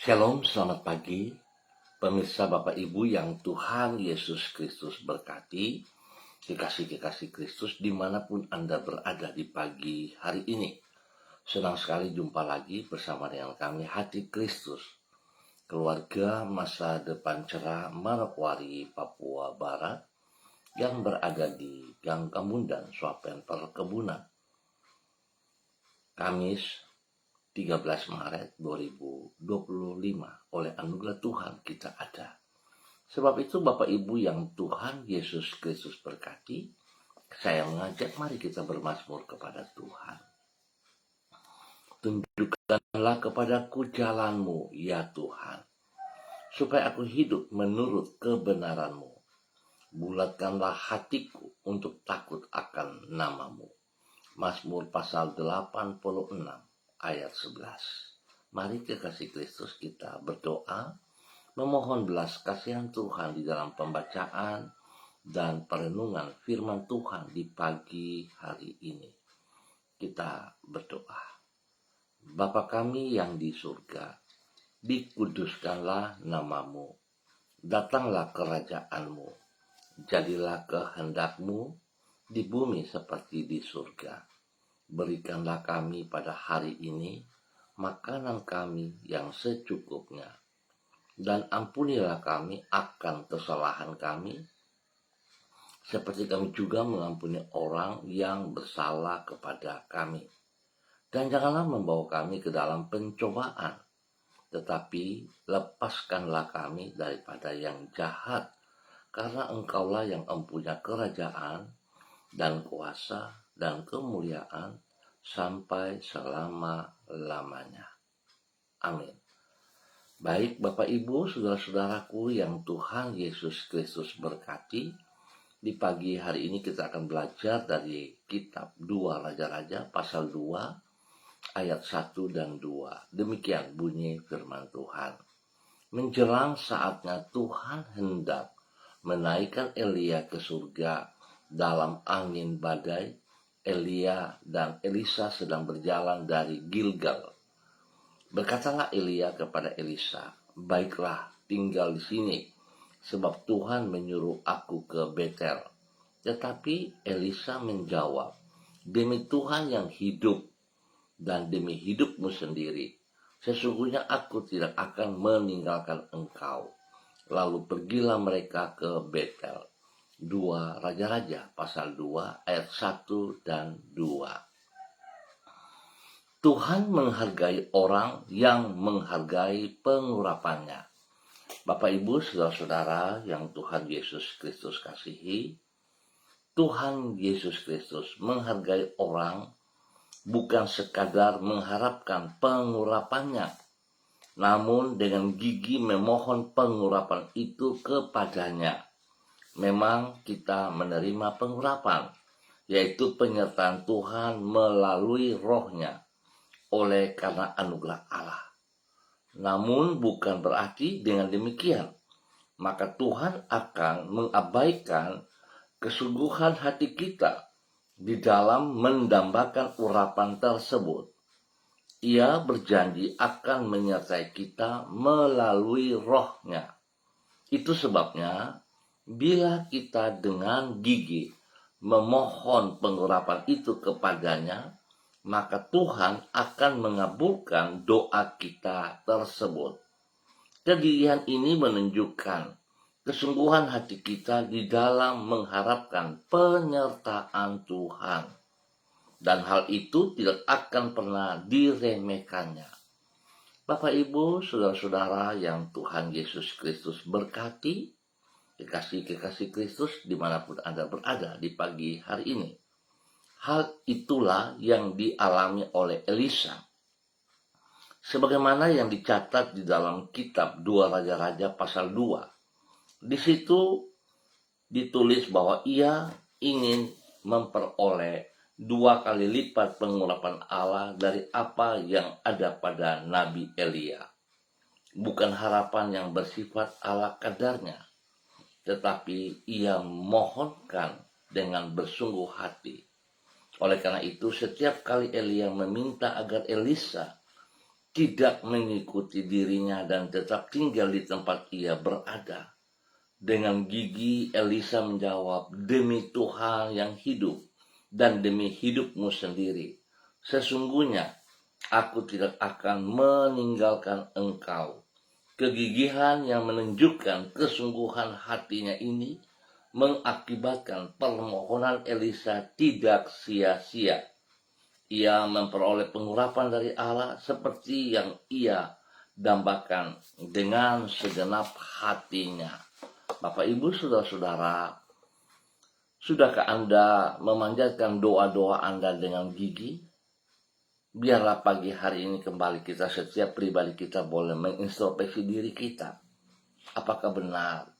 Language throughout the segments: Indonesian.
Shalom, selamat pagi, pemirsa Bapak Ibu yang Tuhan Yesus Kristus berkati, kekasih-kekasih Kristus dimanapun Anda berada di pagi hari ini. Senang sekali jumpa lagi bersama dengan kami Hati Kristus, keluarga masa depan cerah Manokwari, Papua Barat, yang berada di Gang Kamundan, Swapen Perkebunan. Kamis 13 Maret 2025, oleh anugerah Tuhan kita ada. Sebab itu Bapak Ibu yang Tuhan Yesus Kristus berkati, saya mengajak mari kita bermazmur kepada Tuhan. Tunjukkanlah kepadaku jalan-Mu, ya Tuhan, supaya aku hidup menurut kebenaran-Mu. Bulatkanlah hatiku untuk takut akan nama-Mu. Mazmur pasal 86 ayat 11. Mari kekasih Kristus kita berdoa, memohon belas kasihan Tuhan di dalam pembacaan dan perenungan firman Tuhan di pagi hari ini. Kita berdoa. Bapa kami yang di surga, dikuduskanlah nama-Mu, datanglah kerajaan-Mu, jadilah kehendak-Mu di bumi seperti di surga. Berikanlah kami pada hari ini makanan kami yang secukupnya, dan ampunilah kami akan kesalahan kami, seperti kami juga mengampuni orang yang bersalah kepada kami. Dan janganlah membawa kami ke dalam pencobaan, tetapi lepaskanlah kami daripada yang jahat, karena Engkaulah yang mempunyai kerajaan dan kuasa dan kemuliaan sampai selama-lamanya. Amin. Baik Bapak Ibu, saudara-saudaraku yang Tuhan Yesus Kristus berkati, di pagi hari ini kita akan belajar dari kitab 2 Raja-Raja pasal 2 ayat 1 dan 2. Demikian bunyi firman Tuhan. Menjelang saatnya Tuhan hendak menaikkan Elia ke surga dalam angin badai, Elia dan Elisa sedang berjalan dari Gilgal. Berkatalah Elia kepada Elisa, "Baiklah, tinggal di sini, sebab Tuhan menyuruh aku ke Betel." Tetapi Elisa menjawab, "Demi Tuhan yang hidup dan demi hidupmu sendiri, sesungguhnya aku tidak akan meninggalkan engkau." Lalu pergilah mereka ke Betel. 2 Raja-Raja pasal 2 ayat 1 dan 2. Tuhan menghargai orang yang menghargai pengurapannya. Bapak Ibu, saudara-saudara yang Tuhan Yesus Kristus kasihi, Tuhan Yesus Kristus menghargai orang bukan sekadar mengharapkan pengurapannya, namun dengan gigi memohon pengurapan itu kepadanya. Memang kita menerima pengurapan, yaitu penyertaan Tuhan melalui Roh-Nya, oleh karena anugerah Allah. Namun bukan berarti dengan demikian maka Tuhan akan mengabaikan kesungguhan hati kita di dalam mendambakan urapan tersebut. Ia berjanji akan menyertai kita melalui Roh-Nya. Itu sebabnya bila kita dengan gigi memohon pengurapan itu kepadanya, maka Tuhan akan mengabulkan doa kita tersebut. Kedirian ini menunjukkan kesungguhan hati kita di dalam mengharapkan penyertaan Tuhan. Dan hal itu tidak akan pernah diremehkannya. Bapak Ibu, saudara-saudara yang Tuhan Yesus Kristus berkati, kekasih-kekasih Kristus dimanapun Anda berada di pagi hari ini. Hal itulah yang dialami oleh Elisa. Sebagaimana yang dicatat di dalam kitab 2 Raja-Raja pasal 2. Di situ ditulis bahwa ia ingin memperoleh 2 kali lipat pengurapan Allah dari apa yang ada pada Nabi Elia. Bukan harapan yang bersifat ala kadarnya, tetapi ia mohonkan dengan bersungguh hati. Oleh karena itu, setiap kali Elia meminta agar Elisa tidak mengikuti dirinya dan tetap tinggal di tempat ia berada. Dengan gigi Elisa menjawab, "Demi Tuhan yang hidup dan demi hidupmu sendiri, sesungguhnya aku tidak akan meninggalkan engkau." Kegigihan yang menunjukkan kesungguhan hatinya ini mengakibatkan permohonan Elisa tidak sia-sia. Ia memperoleh pengurapan dari Allah seperti yang ia dambakan dengan segenap hatinya. Bapak, Ibu, saudara-saudara, sudahkah Anda memanjatkan doa-doa Anda dengan gigi? Biarlah pagi hari ini kembali setiap pribadi kita boleh mengintrospeksi diri kita. Apakah benar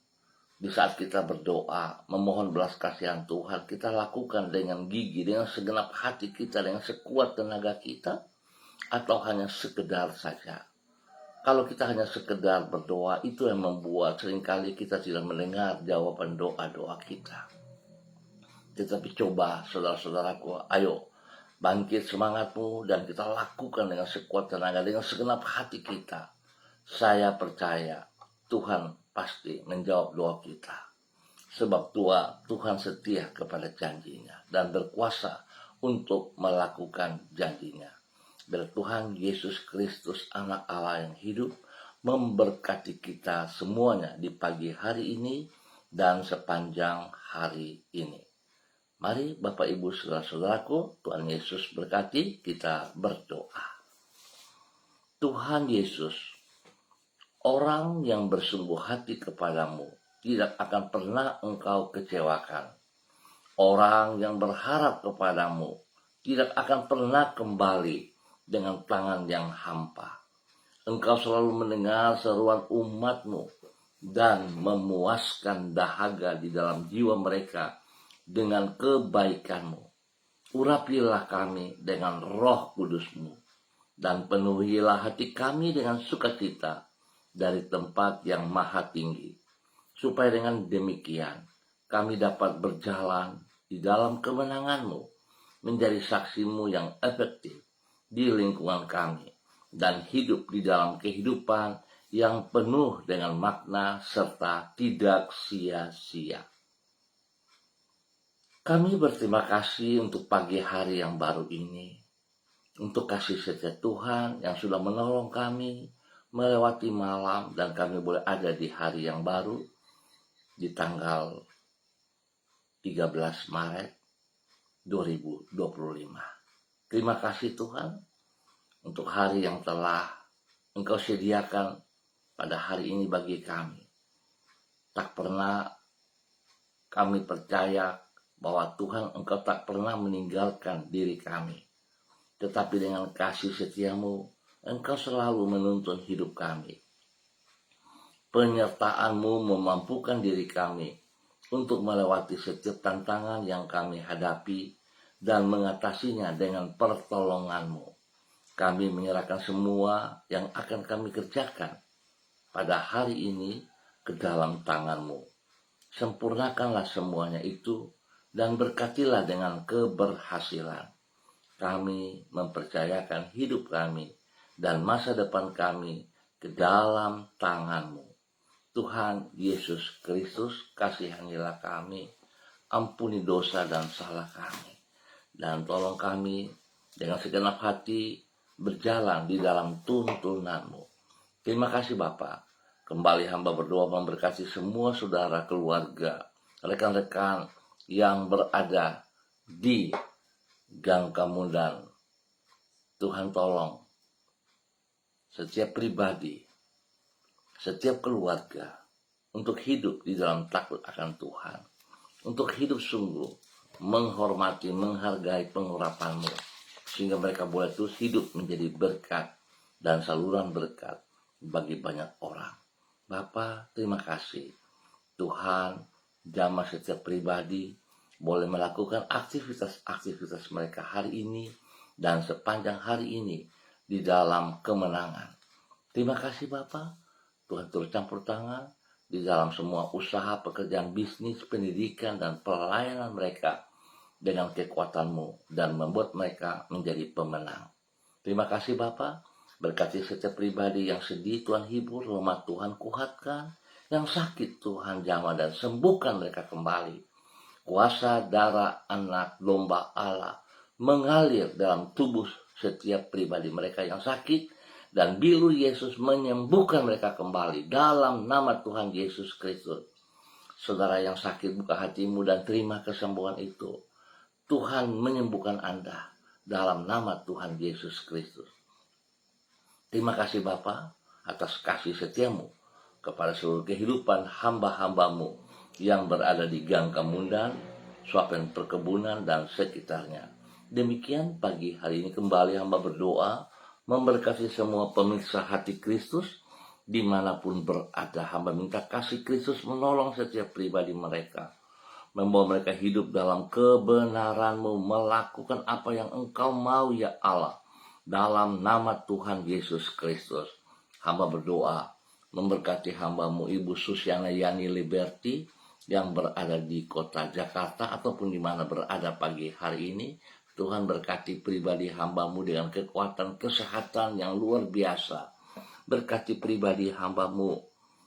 di saat kita berdoa, memohon belas kasihan Tuhan, kita lakukan dengan gigi, dengan segenap hati kita, dengan sekuat tenaga kita, atau hanya sekedar saja? Kalau kita hanya sekedar berdoa, itu yang membuat seringkali kita tidak mendengar jawaban doa-doa kita. Tetapi coba, saudara-saudaraku, ayo bangkit semangatmu dan kita lakukan dengan sekuat tenaga, dengan segenap hati kita. Saya percaya Tuhan pasti menjawab doa kita. Sebab Tuhan setia kepada janjinya dan berkuasa untuk melakukan janjinya. Biar Tuhan Yesus Kristus, Anak Allah yang hidup, memberkati kita semuanya di pagi hari ini dan sepanjang hari ini. Mari Bapak Ibu saudara-saudaraku, Tuhan Yesus berkati, kita berdoa. Tuhan Yesus, orang yang bersungguh hati kepadamu tidak akan pernah engkau kecewakan. Orang yang berharap kepadamu tidak akan pernah kembali dengan tangan yang hampa. Engkau selalu mendengar seruan umatmu dan memuaskan dahaga di dalam jiwa mereka dengan kebaikanmu. Urapilah kami dengan Roh Kudus-Mu dan penuhilah hati kami dengan sukacita dari tempat yang maha tinggi, supaya dengan demikian kami dapat berjalan di dalam kemenangan-Mu, menjadi saksi-Mu yang efektif di lingkungan kami, dan hidup di dalam kehidupan yang penuh dengan makna serta tidak sia-sia. Kami berterima kasih untuk pagi hari yang baru ini, untuk kasih setia Tuhan yang sudah menolong kami melewati malam dan kami boleh ada di hari yang baru di tanggal 13 Maret 2025. Terima kasih Tuhan untuk hari yang telah Engkau sediakan pada hari ini bagi kami. Tak pernah kami percaya bahwa Tuhan Engkau tak pernah meninggalkan diri kami. Tetapi dengan kasih setiamu, Engkau selalu menuntun hidup kami. Penyertaan-Mu memampukan diri kami untuk melewati setiap tantangan yang kami hadapi dan mengatasinya dengan pertolongan-Mu. Kami menyerahkan semua yang akan kami kerjakan pada hari ini ke dalam tangan-Mu. Sempurnakanlah semuanya itu dan berkatilah dengan keberhasilan. Kami mempercayakan hidup kami dan masa depan kami ke dalam tangan-Mu. Tuhan Yesus Kristus, kasihanilah kami, ampuni dosa dan salah kami, dan tolong kami dengan segenap hati berjalan di dalam tuntunan-Mu. Terima kasih Bapa. Kembali hamba berdoa memberkati semua saudara, keluarga, rekan-rekan yang berada di Gang Kamundan. Tuhan tolong setiap pribadi, setiap keluarga untuk hidup di dalam takut akan Tuhan, untuk hidup sungguh menghormati, menghargai pengurapan-Mu, sehingga mereka boleh terus hidup menjadi berkat dan saluran berkat bagi banyak orang. Bapa, terima kasih. Tuhan, jamah setiap pribadi boleh melakukan aktivitas-aktivitas mereka hari ini dan sepanjang hari ini di dalam kemenangan. Terima kasih Bapa. Tuhan turut campur tangan di dalam semua usaha, pekerjaan, bisnis, pendidikan, dan pelayanan mereka dengan kekuatan-Mu dan membuat mereka menjadi pemenang. Terima kasih Bapa. Berkati setiap pribadi yang sedih, Tuhan hibur, lemah Tuhan kuatkan, yang sakit Tuhan jamah dan sembuhkan mereka kembali. Kuasa darah anak domba Allah mengalir dalam tubuh setiap pribadi mereka yang sakit, dan biru Yesus menyembuhkan mereka kembali dalam nama Tuhan Yesus Kristus. Saudara yang sakit, buka hatimu dan terima kesembuhan itu. Tuhan menyembuhkan Anda dalam nama Tuhan Yesus Kristus. Terima kasih Bapa atas kasih setiamu kepada seluruh kehidupan hamba-hambamu yang berada di Gang Kemundan, Suapen Perkebunan, dan sekitarnya. Demikian pagi hari ini kembali hamba berdoa memberkati semua pemirsa hati Kristus dimanapun berada. Hamba minta kasih Kristus menolong setiap pribadi mereka, membawa mereka hidup dalam kebenaran-Mu, melakukan apa yang Engkau mau ya Allah. Dalam nama Tuhan Yesus Kristus, hamba berdoa memberkati hamba-Mu Ibu Susiana Yani Liberty yang berada di kota Jakarta ataupun di mana berada pagi hari ini. Tuhan berkati pribadi hamba-Mu dengan kekuatan kesehatan yang luar biasa. Berkati pribadi hamba-Mu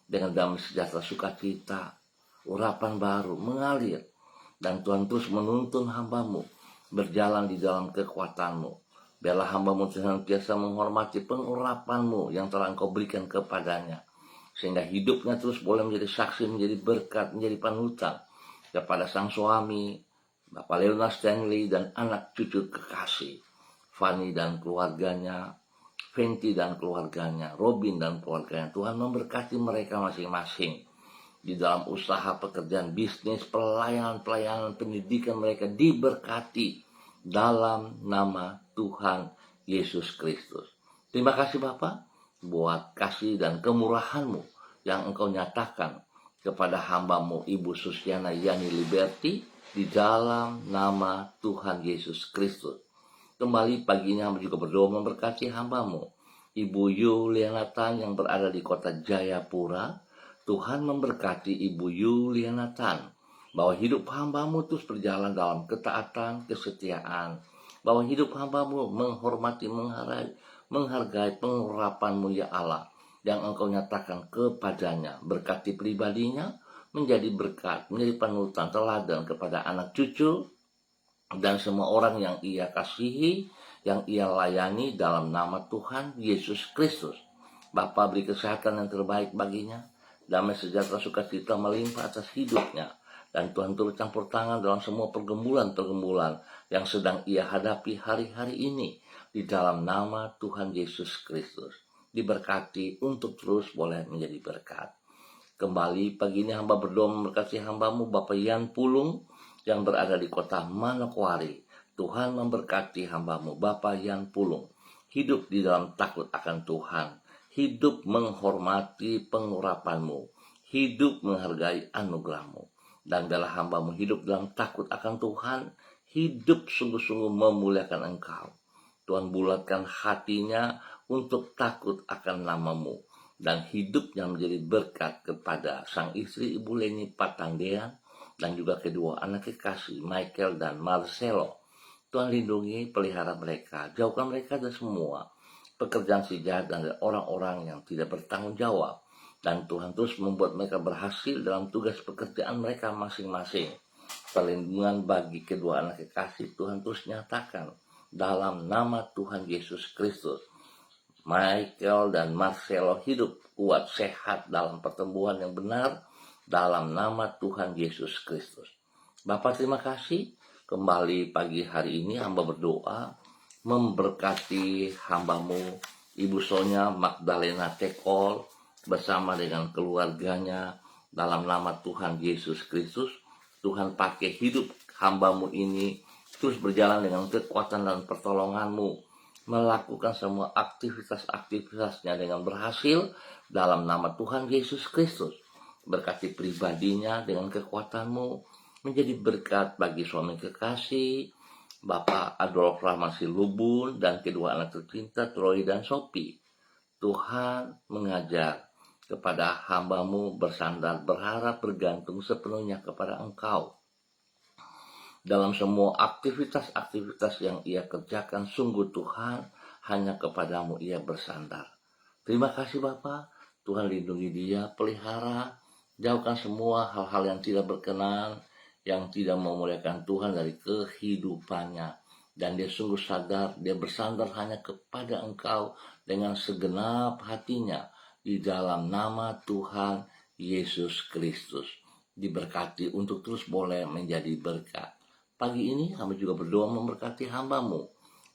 dengan damai sejahtera sukacita, urapan baru mengalir. Dan Tuhan terus menuntun hamba-Mu berjalan di dalam kekuatan-Mu. Biarlah hamba-Mu senantiasa menghormati pengurapan-Mu yang telah Engkau berikan kepadanya, sehingga hidupnya terus boleh menjadi saksi, menjadi berkat, menjadi panutan kepada sang suami, Bapak Leona Stanley, dan anak cucu kekasih, Fanny dan keluarganya, Fenty dan keluarganya, Robin dan keluarganya. Tuhan memberkati mereka masing-masing di dalam usaha, pekerjaan, bisnis, pelayanan pendidikan mereka diberkati dalam nama Tuhan Yesus Kristus. Terima kasih Bapa buat kasih dan kemurahan-Mu yang Engkau nyatakan kepada hamba-Mu Ibu Susiana Yani Liberty di dalam nama Tuhan Yesus Kristus. Kembali paginya hamba juga berdoa memberkati hamba-Mu Ibu Yuliana Tan yang berada di kota Jayapura. Tuhan memberkati Ibu Yuliana Tan, bahwa hidup hamba-Mu terus berjalan dalam ketaatan, kesetiaan, bahwa hidup hamba-Mu menghormati, menghargai pengurapan-Mu ya Allah yang Engkau nyatakan kepadanya. Berkati pribadinya menjadi berkat, menjadi panutan teladan kepada anak cucu dan semua orang yang ia kasihi, yang ia layani dalam nama Tuhan Yesus Kristus. Bapa, beri kesehatan yang terbaik baginya, damai sejahtera sukacita melimpah atas hidupnya, dan Tuhan turut campur tangan dalam semua pergumulan-pergumulan yang sedang ia hadapi hari-hari ini di dalam nama Tuhan Yesus Kristus. Diberkati untuk terus boleh menjadi berkat. Kembali pagi ini hamba berdoa memberkati hamba-Mu Bapak Yan Pulung yang berada di kota Manokwari. Tuhan memberkati hamba-Mu Bapak Yan Pulung, hidup di dalam takut akan Tuhan, hidup menghormati pengurapan-Mu, hidup menghargai anugerah-Mu. Dan biarlah hamba-Mu hidup dalam takut akan Tuhan, hidup sungguh-sungguh memuliakan Engkau. Tuhan bulatkan hatinya untuk takut akan nama-Mu, dan hidupnya menjadi berkat kepada sang istri Ibu Leni Patangdean dan juga kedua anak kekasih Michael dan Marcelo. Tuhan lindungi, pelihara mereka, jauhkan mereka dari semua pekerjaan si jahat dan orang-orang yang tidak bertanggung jawab. Dan Tuhan terus membuat mereka berhasil dalam tugas pekerjaan mereka masing-masing. Perlindungan bagi kedua anak kekasih Tuhan terus nyatakan dalam nama Tuhan Yesus Kristus. Michael dan Marcelo hidup kuat, sehat dalam pertumbuhan yang benar dalam nama Tuhan Yesus Kristus. Bapak terima kasih. Kembali pagi hari ini hamba berdoa memberkati hamba-Mu Ibu Sonya Magdalena Tekol bersama dengan keluarganya dalam nama Tuhan Yesus Kristus. Tuhan pakai hidup hamba-Mu ini terus berjalan dengan kekuatan dan pertolongan-Mu, melakukan semua aktivitas-aktivitasnya dengan berhasil dalam nama Tuhan Yesus Kristus. Berkati pribadinya dengan kekuatan-Mu, menjadi berkat bagi suami kekasih Bapak Adolf Rahman Silubun dan kedua anak tercinta Troy dan Sophie. Tuhan mengajar kepada hamba-Mu bersandar, berharap, bergantung sepenuhnya kepada Engkau. Dalam semua aktivitas-aktivitas yang ia kerjakan, sungguh Tuhan hanya kepadamu ia bersandar. Terima kasih Bapa, Tuhan lindungi dia, pelihara, jauhkan semua hal-hal yang tidak berkenan, yang tidak memuliakan Tuhan dari kehidupannya. Dan dia sungguh sadar, dia bersandar hanya kepada Engkau dengan segenap hatinya di dalam nama Tuhan Yesus Kristus. Diberkati untuk terus boleh menjadi berkat. Pagi ini kami juga berdoa memberkati hamba-Mu,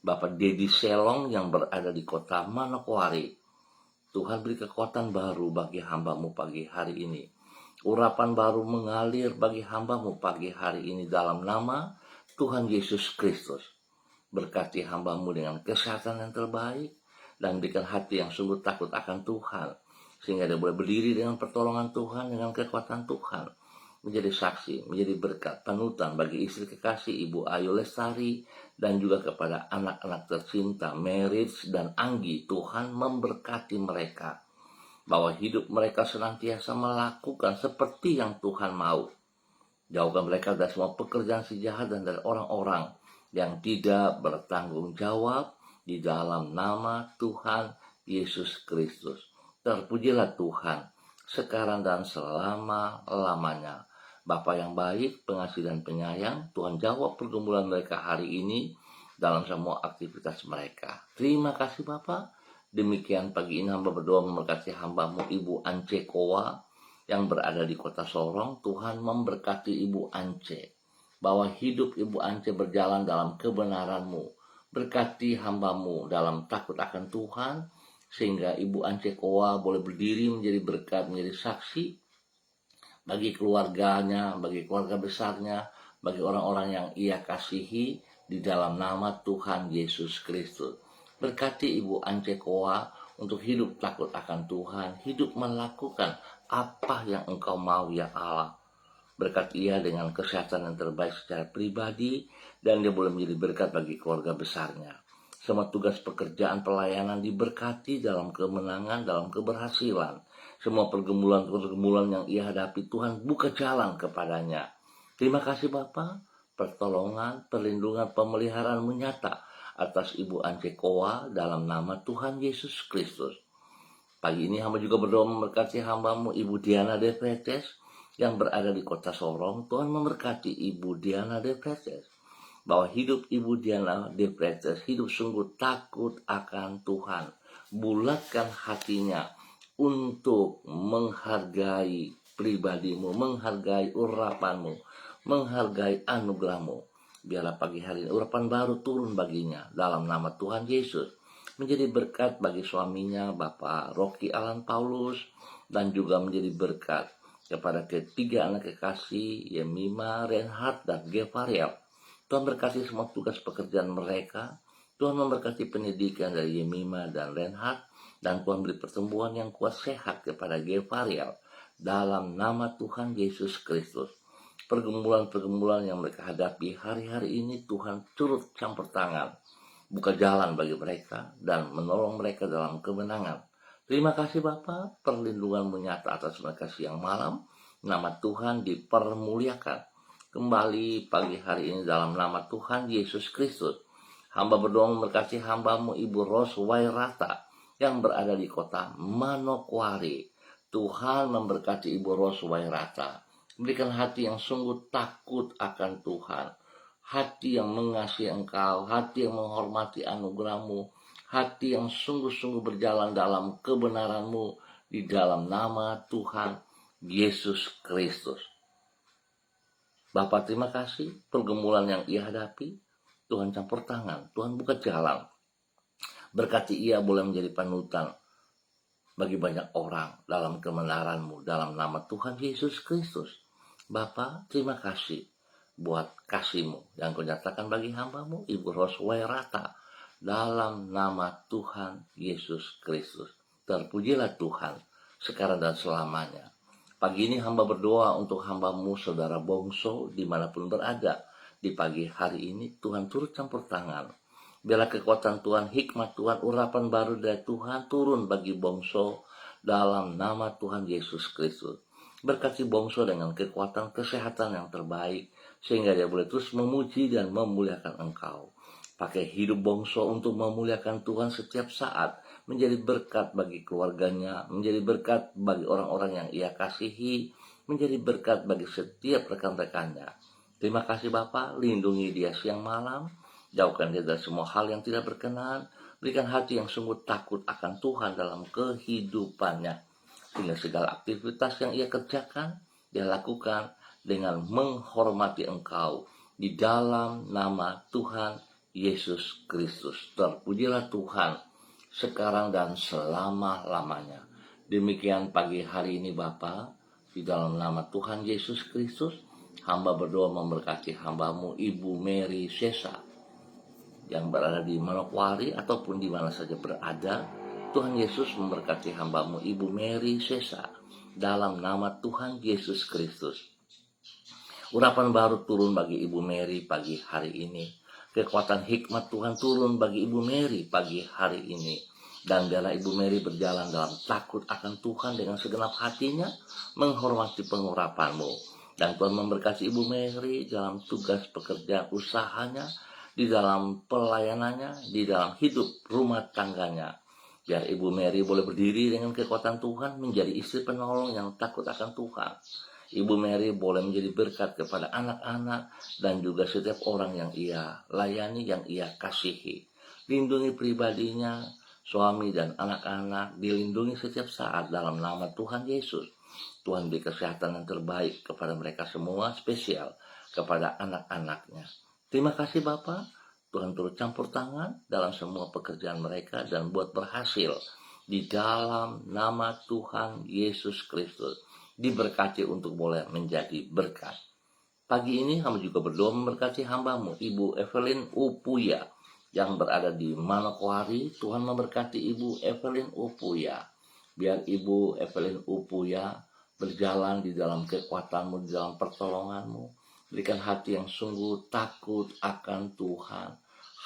Bapak Dedi Selong yang berada di kota Manokwari. Tuhan beri kekuatan baru bagi hamba-Mu pagi hari ini. Urapan baru mengalir bagi hamba-Mu pagi hari ini dalam nama Tuhan Yesus Kristus. Berkati hamba-Mu dengan kesehatan yang terbaik dan berikan hati yang sungguh takut akan Tuhan, sehingga dia boleh berdiri dengan pertolongan Tuhan, dengan kekuatan Tuhan, menjadi saksi, menjadi berkat, panutan bagi istri kekasih Ibu Ayu Lestari, dan juga kepada anak-anak tercinta Merits dan Anggi. Tuhan memberkati mereka, bahwa hidup mereka senantiasa melakukan seperti yang Tuhan mau. Jauhkan mereka dari semua pekerjaan si jahat dan dari orang-orang yang tidak bertanggung jawab di dalam nama Tuhan Yesus Kristus. Terpujilah Tuhan sekarang dan selama-lamanya. Bapa yang baik, pengasih dan penyayang, Tuhan jawab pergumulan mereka hari ini dalam semua aktivitas mereka. Terima kasih Bapa. Demikian pagi ini hamba berdoa memberkati hamba-Mu Ibu Ance Kowa yang berada di kota Sorong. Tuhan memberkati Ibu Ance, bahwa hidup Ibu Ance berjalan dalam kebenaran-Mu. Berkati hamba-Mu dalam takut akan Tuhan, sehingga Ibu Ance Kowa boleh berdiri menjadi berkat, menjadi saksi bagi keluarganya, bagi keluarga besarnya, bagi orang-orang yang ia kasihi di dalam nama Tuhan Yesus Kristus. Berkati Ibu Ance Kowa untuk hidup takut akan Tuhan, hidup melakukan apa yang Engkau mau ya Allah. Berkati ia dengan kesehatan yang terbaik secara pribadi, dan dia boleh menjadi berkat bagi keluarga besarnya. Semua tugas pekerjaan pelayanan diberkati dalam kemenangan, dalam keberhasilan. Semua pergumulan-pergumulan yang ia hadapi, Tuhan buka jalan kepadanya. Terima kasih Bapa, pertolongan, perlindungan, pemeliharaan menyata atas Ibu Ance Kowa dalam nama Tuhan Yesus Kristus. Pagi ini hamba juga berdoa memberkati hamba-Mu Ibu Diana De Pretes yang berada di kota Sorong. Tuhan memberkati Ibu Diana De Pretes, bahwa hidup Ibu Diana De Pretes hidup sungguh takut akan Tuhan. Bulatkan hatinya untuk menghargai pribadi-Mu, menghargai urapan-Mu, menghargai anugerah-Mu. Biarlah pagi hari ini urapan baru turun baginya dalam nama Tuhan Yesus, menjadi berkat bagi suaminya Bapak Rocky Alan Paulus, dan juga menjadi berkat kepada ketiga anak kekasih Yemima, Reinhard, dan Gevariel. Tuhan berkati semua tugas pekerjaan mereka. Tuhan memberkati pendidikan dari Yemima dan Reinhard, dan Tuhan beri pertumbuhan yang kuat sehat kepada Gevariel dalam nama Tuhan Yesus Kristus. Pergumulan-pergumulan yang mereka hadapi hari-hari ini, Tuhan turut campur tangan, buka jalan bagi mereka dan menolong mereka dalam kemenangan. Terima kasih Bapa, perlindungan-Mu nyata atas mereka siang malam. Nama Tuhan dipermuliakan kembali pagi hari ini dalam nama Tuhan Yesus Kristus. Hamba berdoa memberkati hamba-Mu Ibu Ros Wairata yang berada di kota Manokwari. Tuhan memberkati Ibu Ros Wairata. Berikan hati yang sungguh takut akan Tuhan, hati yang mengasihi Engkau, hati yang menghormati anugerah-Mu, hati yang sungguh-sungguh berjalan dalam kebenaran-Mu di dalam nama Tuhan Yesus Kristus. Bapak terima kasih, pergumulan yang ia hadapi, Tuhan campur tangan, Tuhan buka jalan. Berkati ia boleh menjadi panutan bagi banyak orang dalam kebenaran-Mu dalam nama Tuhan Yesus Kristus. Bapa, terima kasih buat kasih-Mu yang Kau nyatakan bagi hamba-Mu Ibu Ros Wairata dalam nama Tuhan Yesus Kristus. Terpujilah Tuhan sekarang dan selamanya. Pagi ini hamba berdoa untuk hamba-Mu Saudara Bongso dimanapun berada. Di pagi hari ini Tuhan turut campur tangan. Biarlah kekuatan Tuhan, hikmat Tuhan, urapan baru dari Tuhan turun bagi Bongso dalam nama Tuhan Yesus Kristus. Berkati Bongso dengan kekuatan kesehatan yang terbaik, sehingga dia boleh terus memuji dan memuliakan Engkau. pakai hidup bongso untuk memuliakan Tuhan setiap saat, menjadi berkat bagi keluarganya, menjadi berkat bagi orang-orang yang ia kasihi, menjadi berkat bagi setiap rekan-rekannya. Terima kasih Bapa, lindungi dia siang malam, jauhkan dia dari semua hal yang tidak berkenan, berikan hati yang sungguh takut akan Tuhan dalam kehidupannya, sehingga segala aktivitas yang ia kerjakan, dia lakukan dengan menghormati Engkau, di dalam nama Tuhan Yesus Kristus. Terpujilah Tuhan sekarang dan selama-lamanya. Demikian pagi hari ini Bapa, di dalam nama Tuhan Yesus Kristus, hamba berdoa memberkati hambamu Ibu Mary Sesa yang berada di Manokwari ataupun di mana saja berada. Tuhan Yesus memberkati hambamu Ibu Mary Sesa dalam nama Tuhan Yesus Kristus. Urapan baru turun bagi Ibu Mary pagi hari ini. Kekuatan hikmat Tuhan turun bagi Ibu Mary pagi hari ini. Dan biarlah Ibu Mary berjalan dalam takut akan Tuhan dengan segenap hatinya, menghormati pengurapan-Mu. Dan Tuhan memberkati Ibu Mary dalam tugas pekerjaan usahanya, di dalam pelayanannya, di dalam hidup rumah tangganya. Biar Ibu Mary boleh berdiri dengan kekuatan Tuhan, menjadi istri penolong yang takut akan Tuhan. Ibu Mary boleh menjadi berkat kepada anak-anak dan juga setiap orang yang ia layani, yang ia kasihi. Lindungi pribadinya, suami dan anak-anak, dilindungi setiap saat dalam nama Tuhan Yesus. Tuhan beri kesehatan yang terbaik kepada mereka semua, spesial kepada anak-anaknya. Terima kasih Bapa, Tuhan turut campur tangan dalam semua pekerjaan mereka dan buat berhasil di dalam nama Tuhan Yesus Kristus. Diberkati untuk boleh menjadi berkat. Pagi ini hamba juga berdoa memberkati hambamu Ibu Evelyn Upuya yang berada di Manokwari. Tuhan memberkati Ibu Evelyn Upuya. Biar Ibu Evelyn Upuya berjalan di dalam kekuatan-Mu, di dalam pertolongan-Mu. Berikan hati yang sungguh takut akan Tuhan,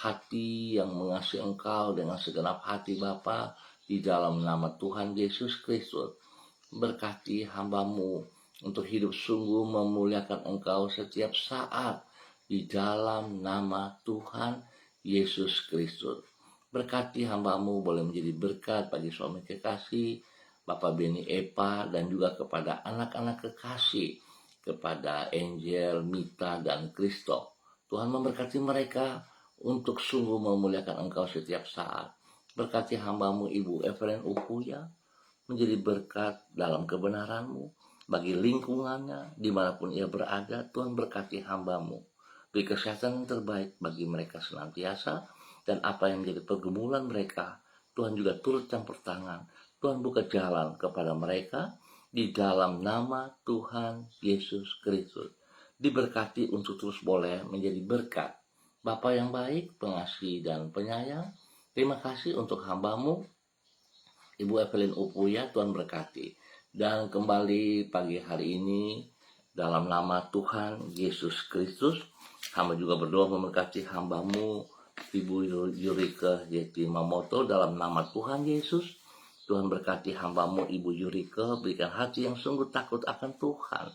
hati yang mengasihi Engkau dengan segenap hati Bapa, di dalam nama Tuhan Yesus Kristus. Berkati hambamu untuk hidup sungguh memuliakan Engkau setiap saat, di dalam nama Tuhan Yesus Kristus. Berkati hambamu boleh menjadi berkat bagi suami kekasih Bapak Beni Epa, dan juga kepada anak-anak kekasih, kepada Angel, Mita, dan Kristo. Tuhan memberkati mereka untuk sungguh memuliakan Engkau setiap saat. Berkati hambamu Ibu Evelyn Upuya, menjadi berkat dalam kebenaran-Mu bagi lingkungannya dimanapun ia berada. Tuhan berkati hambamu, beri kesehatan yang terbaik bagi mereka senantiasa, dan apa yang menjadi pergumulan mereka Tuhan juga turut campur tangan. Tuhan buka jalan kepada mereka di dalam nama Tuhan Yesus Kristus. Diberkati untuk terus boleh menjadi berkat. Bapa yang baik, pengasih dan penyayang, terima kasih untuk hambamu Ibu Evelyn Upuya. Tuhan berkati. Dan kembali pagi hari ini dalam nama Tuhan Yesus Kristus, hamba juga berdoa memberkati hambamu Ibu Yurike Yeti Mamoto dalam nama Tuhan Yesus. Tuhan berkati hambamu Ibu Yurike, berikan hati yang sungguh takut akan Tuhan.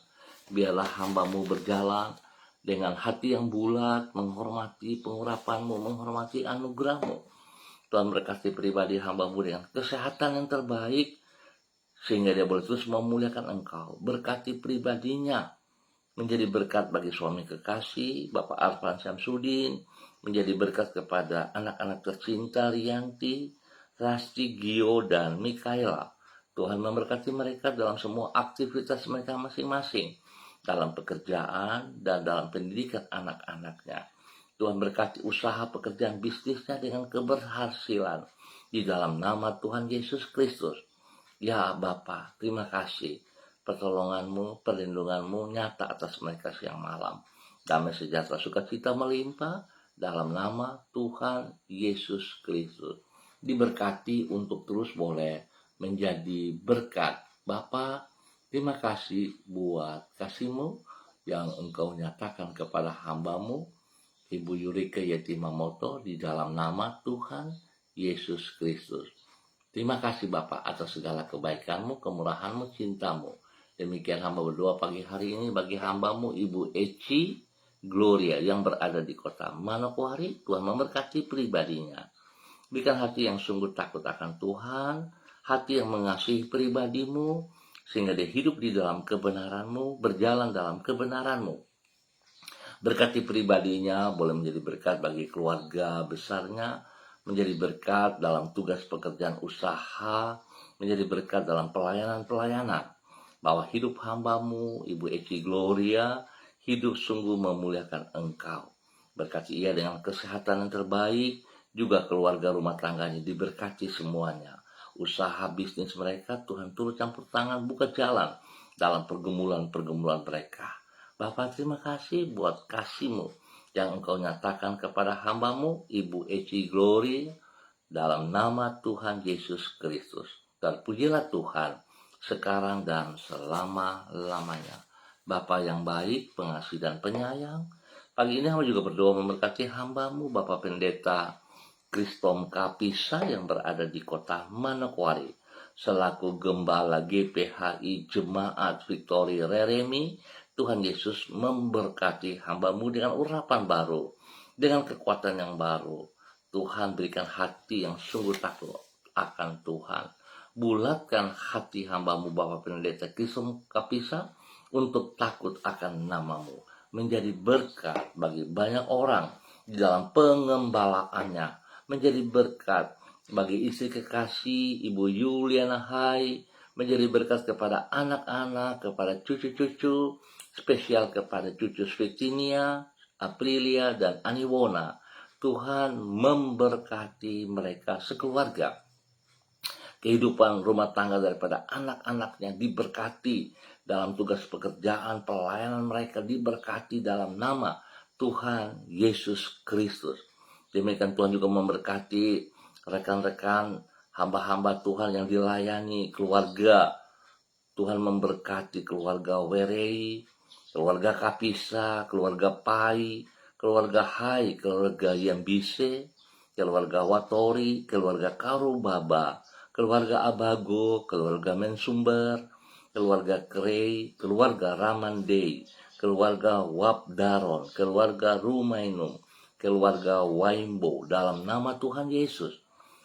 Biarlah hambamu berjalan dengan hati yang bulat, menghormati pengurapan-Mu, menghormati anugerah-Mu. Tuhan berkati pribadi hambamu dengan kesehatan yang terbaik, sehingga dia boleh terus memuliakan Engkau. Berkati pribadinya, menjadi berkat bagi suami kekasih, Bapak Arfan Syamsuddin, menjadi berkat kepada anak-anak tercinta Rianti, Rasti, Gio, dan Mikaela. Tuhan memberkati mereka dalam semua aktivitas mereka masing-masing, dalam pekerjaan dan dalam pendidikan anak-anaknya. Tuhan berkati usaha pekerjaan bisnisnya dengan keberhasilan di dalam nama Tuhan Yesus Kristus. Ya Bapa, terima kasih. Pertolongan-Mu, perlindungan-Mu nyata atas mereka siang malam. Damai sejahtera sukacita melimpah dalam nama Tuhan Yesus Kristus. Diberkati untuk terus boleh menjadi berkat. Bapa, terima kasih buat kasih-Mu yang Engkau nyatakan kepada hamba-Mu Ibu Yurike Yeti Mamoto di dalam nama Tuhan Yesus Kristus. Terima kasih Bapa atas segala kebaikan-Mu, kemurahan-Mu, cinta-Mu. Demikian hamba berdoa pagi hari ini bagi hamba-Mu Ibu Eci Gloria yang berada di kota Manokwari. Tuhan memberkati pribadinya. Berikan hati yang sungguh takut akan Tuhan, hati yang mengasihi pribadimu, sehingga dia hidup di dalam kebenaranmu, berjalan dalam kebenaranmu. Berkati pribadinya, boleh menjadi berkat bagi keluarga besarnya, menjadi berkat dalam tugas pekerjaan usaha, menjadi berkat dalam pelayanan-pelayanan. Bahwa hidup hambamu, Ibu Eci Gloria, hidup sungguh memuliakan Engkau. Berkati ia dengan kesehatan yang terbaik, juga keluarga rumah tangganya diberkati semuanya. Usaha bisnis mereka, Tuhan turut campur tangan, buka jalan dalam pergumulan-pergumulan mereka. Bapa, terima kasih buat kasih-Mu yang Engkau nyatakan kepada hambamu, Ibu Eci Glory, dalam nama Tuhan Yesus Kristus. Dan pujilah Tuhan sekarang dan selama-lamanya. Bapa yang baik, pengasih dan penyayang, pagi ini hamba juga berdoa memberkati hambamu, Bapak Pendeta Kristom Kapisa yang berada di kota Manokwari, selaku Gembala GPHI Jemaat Victory Reremi. Tuhan Yesus memberkati hambamu dengan urapan baru, dengan kekuatan yang baru. Tuhan berikan hati yang sungguh takut akan Tuhan. Bulatkan hati hambamu Bapak Pendeta Kristom Kapisa untuk takut akan namamu, menjadi berkat bagi banyak orang di dalam pengembalaannya, menjadi berkat bagi istri kekasih Ibu Yuliana Hai, menjadi berkat kepada anak-anak, kepada cucu-cucu, spesial kepada cucu Svetinia, Aprilia, dan Aniwona. Tuhan memberkati mereka sekeluarga. Kehidupan rumah tangga daripada anak-anaknya diberkati dalam tugas pekerjaan, pelayanan mereka diberkati dalam nama Tuhan Yesus Kristus. Demikian Tuhan juga memberkati rekan-rekan hamba-hamba Tuhan yang dilayani, keluarga. Tuhan memberkati keluarga Werei, keluarga Kapisa, keluarga Pai, keluarga Hai, keluarga Yambise, keluarga Watori, keluarga Karubaba, keluarga Abago, keluarga Mensumber, keluarga Krei, keluarga Ramandei, keluarga Wabdaron, keluarga Rumainum, keluarga Waimbo, dalam nama Tuhan Yesus.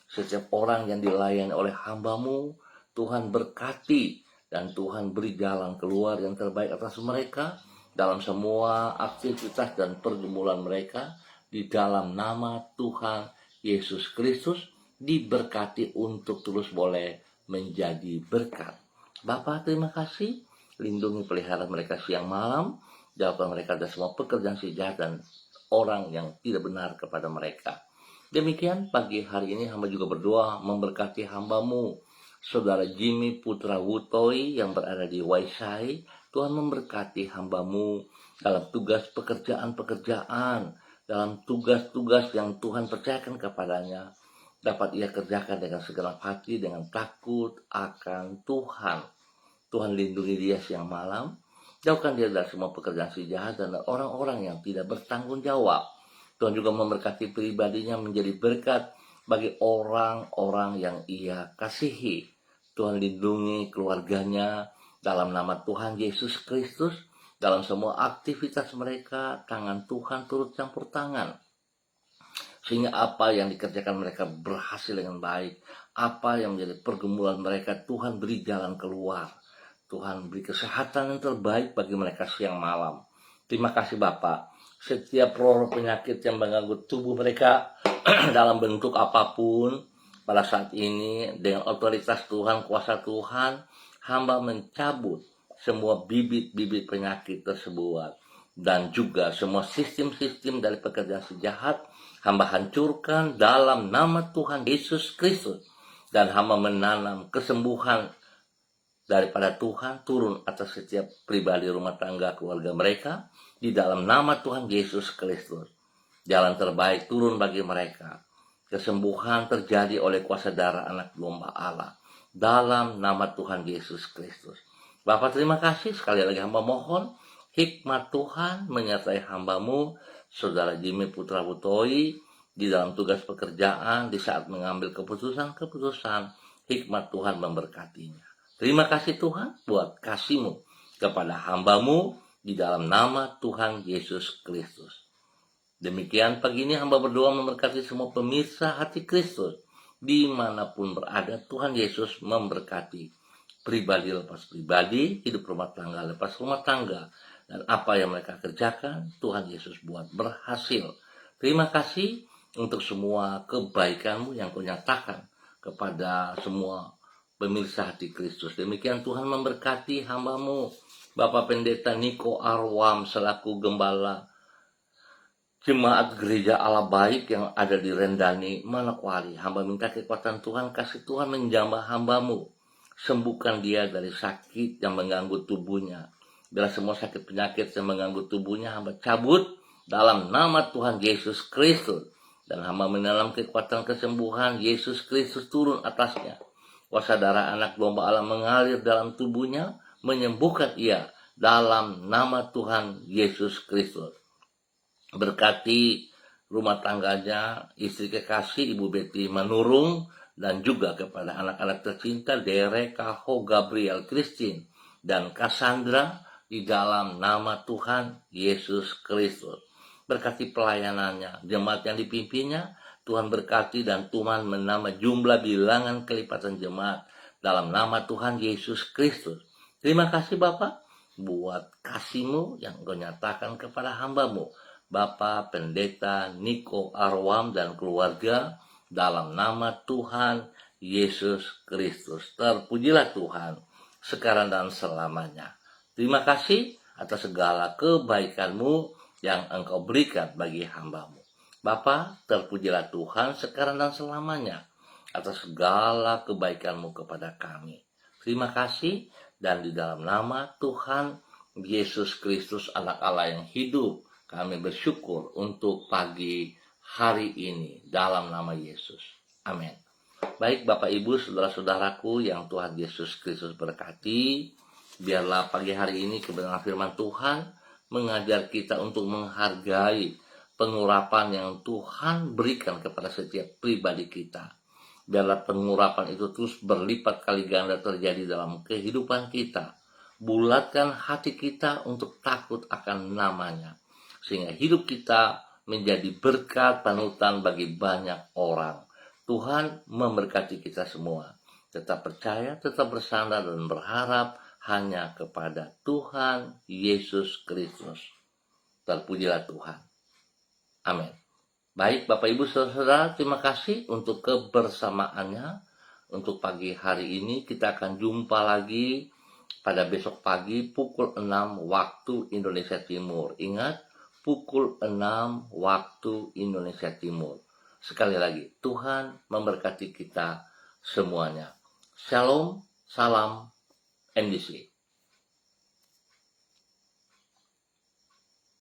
Setiap orang yang dilayani oleh hambamu, Tuhan berkati dan Tuhan beri jalan keluar yang terbaik atas mereka dalam semua aktivitas dan pergumulan mereka. Di dalam nama Tuhan Yesus Kristus diberkati untuk terus boleh menjadi berkat. Bapa, terima kasih. Lindungi pelihara mereka siang malam, jawabkan mereka dari semua pekerjaan sejahat dan orang yang tidak benar kepada mereka. Demikian pagi hari ini hamba juga berdoa memberkati hambamu, Saudara Jimmy Putra Wutoi yang berada di Waisai. Tuhan memberkati hambamu dalam tugas pekerjaan-pekerjaan, dalam tugas-tugas yang Tuhan percayakan kepadanya, dapat ia kerjakan dengan segenap hati, dengan takut akan Tuhan. Tuhan lindungi dia siang malam, jauhkan dia dari semua pekerjaan si jahat dan orang-orang yang tidak bertanggung jawab. Tuhan juga memberkati pribadinya menjadi berkat bagi orang-orang yang ia kasihi. Tuhan lindungi keluarganya dalam nama Tuhan Yesus Kristus. Dalam semua aktivitas mereka, tangan Tuhan turut campur tangan, sehingga apa yang dikerjakan mereka berhasil dengan baik. Apa yang menjadi pergumulan mereka, Tuhan beri jalan keluar. Tuhan beri kesehatan yang terbaik bagi mereka siang malam. Terima kasih Bapak. Setiap roh penyakit yang mengganggu tubuh mereka dalam bentuk apapun, pada saat ini dengan otoritas Tuhan, kuasa Tuhan, hamba mencabut semua bibit-bibit penyakit tersebut. Dan juga semua sistem-sistem dari pekerjaan sejahat, hamba hancurkan dalam nama Tuhan Yesus Kristus. Dan hamba menanam kesembuhan daripada Tuhan turun atas setiap pribadi rumah tangga keluarga mereka di dalam nama Tuhan Yesus Kristus. Jalan terbaik turun bagi mereka. Kesembuhan terjadi oleh kuasa darah anak domba Allah dalam nama Tuhan Yesus Kristus. Bapak terima kasih, sekali lagi hamba mohon hikmat Tuhan menyertai hambamu Saudara Jimmy Putra Wutoi di dalam tugas pekerjaan, di saat mengambil keputusan-keputusan, hikmat Tuhan memberkatinya. Terima kasih Tuhan buat kasih-Mu kepada hambamu di dalam nama Tuhan Yesus Kristus. Demikian pagi ini hamba berdoa memberkati semua pemirsa hati Kristus. Dimanapun berada, Tuhan Yesus memberkati. Pribadi lepas pribadi, hidup rumah tangga lepas rumah tangga. Dan apa yang mereka kerjakan, Tuhan Yesus buat berhasil. Terima kasih untuk semua kebaikan-Mu yang Kau nyatakan kepada semua pemirsa hati Kristus. Demikian Tuhan memberkati hamba-Mu, Bapak Pendeta Niko Arwam selaku Gembala Jemaat Gereja Allah Baik yang ada di Rendani, Manokwari. Hamba minta kekuatan Tuhan, kasih Tuhan menjamah hamba-Mu. Sembuhkan dia dari sakit yang mengganggu tubuhnya. Bila semua sakit penyakit yang mengganggu tubuhnya, hamba cabut dalam nama Tuhan Yesus Kristus. Dan hamba menalam kekuatan kesembuhan, Yesus Kristus turun atasnya. Kuasa darah anak domba Allah mengalir dalam tubuhnya, menyembuhkan ia dalam nama Tuhan Yesus Kristus. Berkati rumah tangganya, istri kekasih Ibu Betty Manurung, dan juga kepada anak-anak tercinta Derek, Kaho, Gabriel, Christine, dan Cassandra di dalam nama Tuhan Yesus Kristus. Berkati pelayanannya, jemaat yang dipimpinnya, Tuhan berkati dan Tuhan menambah jumlah bilangan kelipatan jemaat dalam nama Tuhan Yesus Kristus. Terima kasih Bapak buat kasih-Mu yang Kau nyatakan kepada hamba-Mu, Bapak Pendeta Niko Arwam dan keluarga, dalam nama Tuhan Yesus Kristus. Terpujilah Tuhan sekarang dan selamanya. Terima kasih atas segala kebaikan-Mu yang Engkau berikan bagi hamba-Mu. Bapa, terpujilah Tuhan sekarang dan selamanya atas segala kebaikan-Mu kepada kami. Terima kasih, dan di dalam nama Tuhan Yesus Kristus, Anak Allah yang hidup, kami bersyukur untuk pagi hari ini dalam nama Yesus. Amin. Baik Bapak Ibu, saudara-saudaraku yang Tuhan Yesus Kristus berkati, biarlah pagi hari ini kebenaran firman Tuhan mengajar kita untuk menghargai pengurapan yang Tuhan berikan kepada setiap pribadi kita. Biarlah pengurapan itu terus berlipat kali ganda terjadi dalam kehidupan kita. Bulatkan hati kita untuk takut akan nama-Nya, sehingga hidup kita menjadi berkat panutan bagi banyak orang. Tuhan memberkati kita semua. Tetap percaya, tetap bersandar dan berharap hanya kepada Tuhan Yesus Kristus. Terpujilah Tuhan. Amin. Baik Bapak Ibu Saudara, terima kasih untuk kebersamaannya. Untuk pagi hari ini kita akan jumpa lagi pada besok pagi pukul 6 waktu Indonesia Timur. Ingat, pukul 6 waktu Indonesia Timur. Sekali lagi, Tuhan memberkati kita semuanya. Shalom, salam, NDC.